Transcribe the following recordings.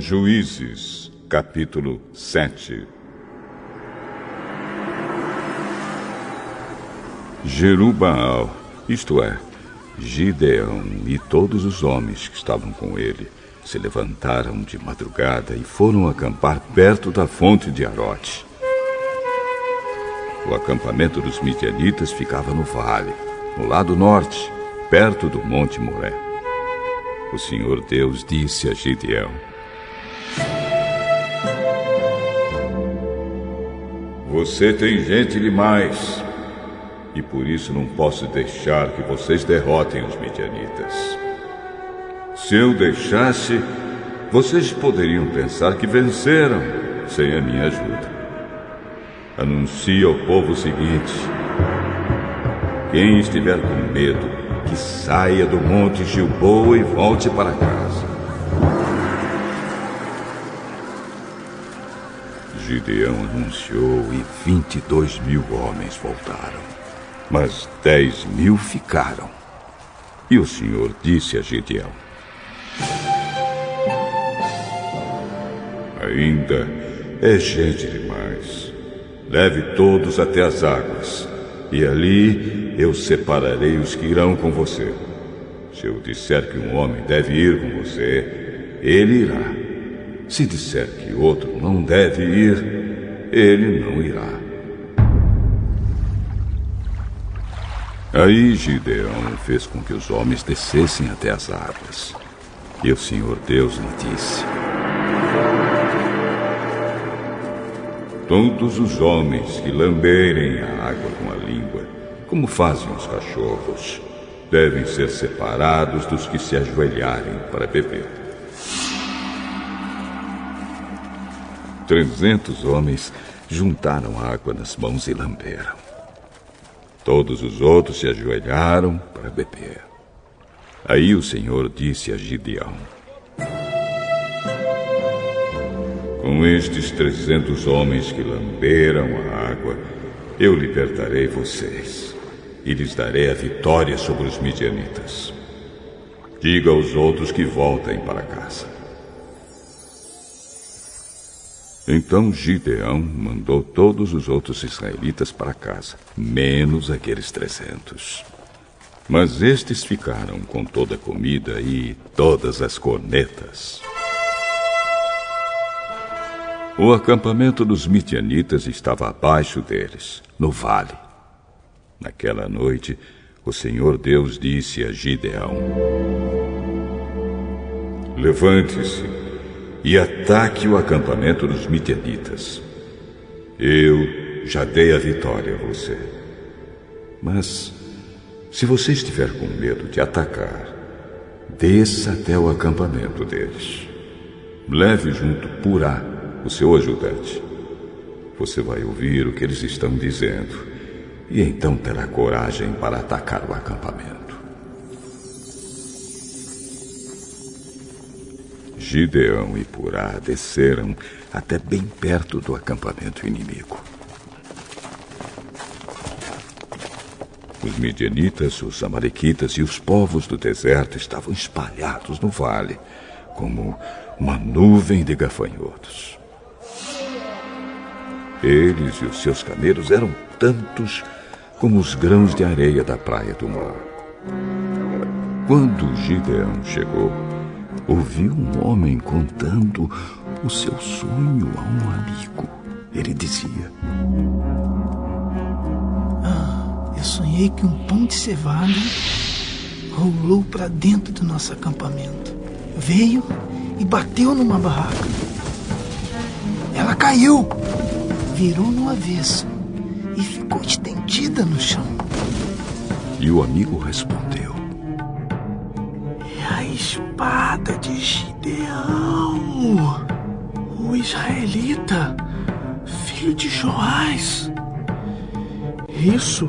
Juízes, capítulo 7. Jerubaal, isto é, Gideão e todos os homens que estavam com ele, se levantaram de madrugada e foram acampar perto da fonte de Arote. O acampamento dos midianitas ficava no vale, no lado norte, perto do Monte Moré. O Senhor Deus disse a Gideão: Você tem gente demais, e por isso não posso deixar que vocês derrotem os midianitas. Se eu deixasse, vocês poderiam pensar que venceram sem a minha ajuda. Anuncie ao povo o seguinte: quem estiver com medo, que saia do Monte Gilboa e volte para casa. Gideão anunciou e 22.000 homens voltaram, mas 10.000 ficaram. E o Senhor disse a Gideão: Ainda é gente demais. Leve todos até as águas, e ali eu separarei os que irão com você. Se eu disser que um homem deve ir com você, ele irá. Se disser que outro não deve ir, ele não irá. Aí Gideão fez com que os homens descessem até as águas. E o Senhor Deus lhe disse: Todos os homens que lamberem a água com a língua, como fazem os cachorros, devem ser separados dos que se ajoelharem para beber. 300 homens juntaram água nas mãos e lamberam. Todos os outros se ajoelharam para beber. Aí o Senhor disse a Gideão: Com estes 300 homens que lamberam a água, eu libertarei vocês e lhes darei a vitória sobre os midianitas. Diga aos outros que voltem para casa. Então Gideão mandou todos os outros israelitas para casa, menos aqueles 300. Mas estes ficaram com toda a comida e todas as cornetas. O acampamento dos midianitas estava abaixo deles, no vale. Naquela noite, o Senhor Deus disse a Gideão: Levante-se e ataque o acampamento dos midianitas. Eu já dei a vitória a você. Mas, se você estiver com medo de atacar, desça até o acampamento deles. Leve junto Purá, o seu ajudante. Você vai ouvir o que eles estão dizendo, e então terá coragem para atacar o acampamento. Gideão e Purá desceram até bem perto do acampamento inimigo. Os midianitas, os amalequitas e os povos do deserto estavam espalhados no vale, como uma nuvem de gafanhotos. Eles e os seus camelos eram tantos como os grãos de areia da praia do mar. Quando Gideão chegou, ouviu um homem contando o seu sonho a um amigo. Ele dizia: Eu sonhei que um pão de cevada rolou para dentro do nosso acampamento. Veio e bateu numa barraca. Ela caiu, virou no avesso e ficou estendida no chão. E o amigo respondeu: É a espada de Gideão, o israelita, filho de Joás. Isso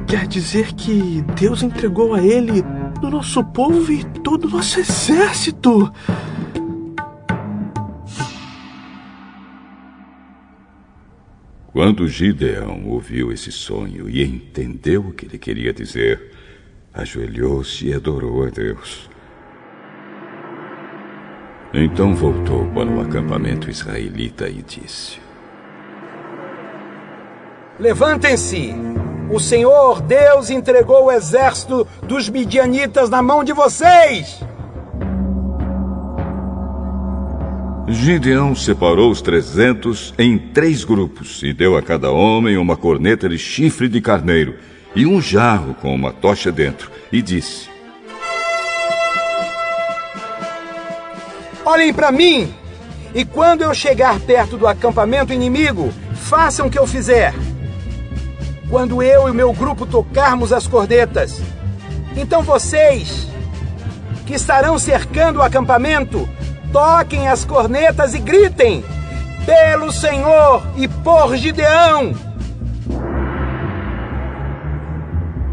quer dizer que Deus entregou a ele do nosso povo e todo o nosso exército. Quando Gideão ouviu esse sonho e entendeu o que ele queria dizer, ajoelhou-se e adorou a Deus. Então voltou para o acampamento israelita e disse: Levantem-se! O Senhor Deus entregou o exército dos midianitas na mão de vocês! Gideão separou os 300 em 3 grupos e deu a cada homem uma corneta de chifre de carneiro e um jarro com uma tocha dentro, e disse: Olhem para mim, e quando eu chegar perto do acampamento inimigo, façam o que eu fizer. Quando eu e o meu grupo tocarmos as cornetas, então vocês, que estarão cercando o acampamento, toquem as cornetas e gritem: pelo Senhor e por Gideão!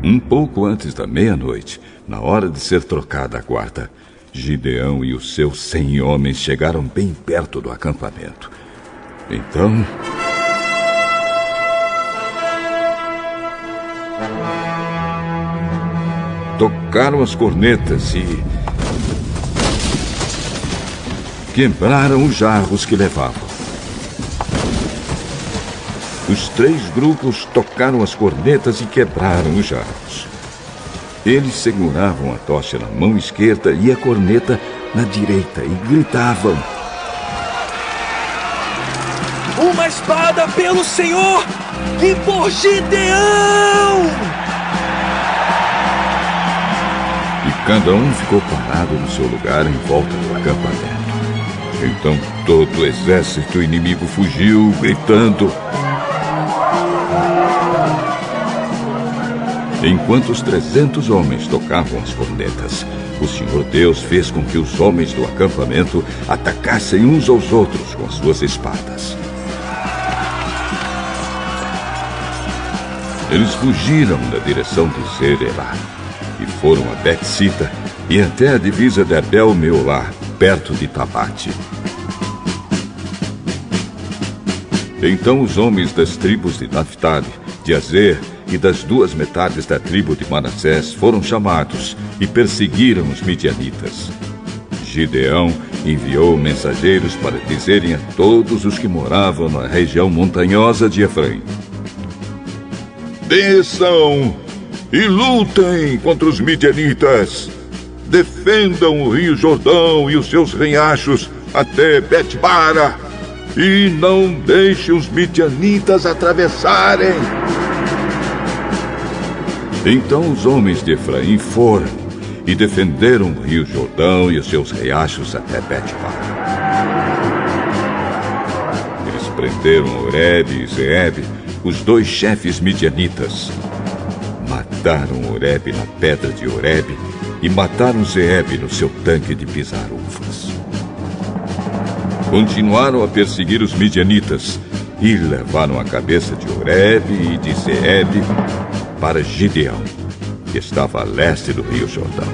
Um pouco antes da meia-noite, na hora de ser trocada a guarda, Gideão e os seus 100 homens chegaram bem perto do acampamento. Então, tocaram as cornetas e quebraram os jarros que levavam. Os 3 grupos tocaram as cornetas e quebraram os jarros. Eles seguravam a tocha na mão esquerda e a corneta na direita e gritavam: uma espada pelo Senhor e por Gideão! E cada um ficou parado no seu lugar em volta do acampamento. Então todo o exército inimigo fugiu, gritando. Enquanto os 300 homens tocavam as cornetas, o Senhor Deus fez com que os homens do acampamento atacassem uns aos outros com as suas espadas. Eles fugiram na direção de Zerelá e foram a Bet-sita e até a divisa de Abel-meolá, perto de Tabate. Então os homens das tribos de Naftali, de Azer e das 2 metades da tribo de Manassés foram chamados e perseguiram os midianitas. Gideão enviou mensageiros para dizerem a todos os que moravam na região montanhosa de Efraim: desçam e lutem contra os midianitas. Defendam o rio Jordão e os seus riachos até Bet-bara, e não deixem os midianitas atravessarem. Então os homens de Efraim foram e defenderam o rio Jordão e os seus riachos até Bet-bara. Eles prenderam Oreb e Zeeb, os 2 chefes midianitas. Mataram Oreb na pedra de Oreb e mataram Zeeb no seu tanque de pisar uvas. Continuaram a perseguir os midianitas e levaram a cabeça de Oreb e de Zeeb para Gideão, que estava a leste do rio Jordão.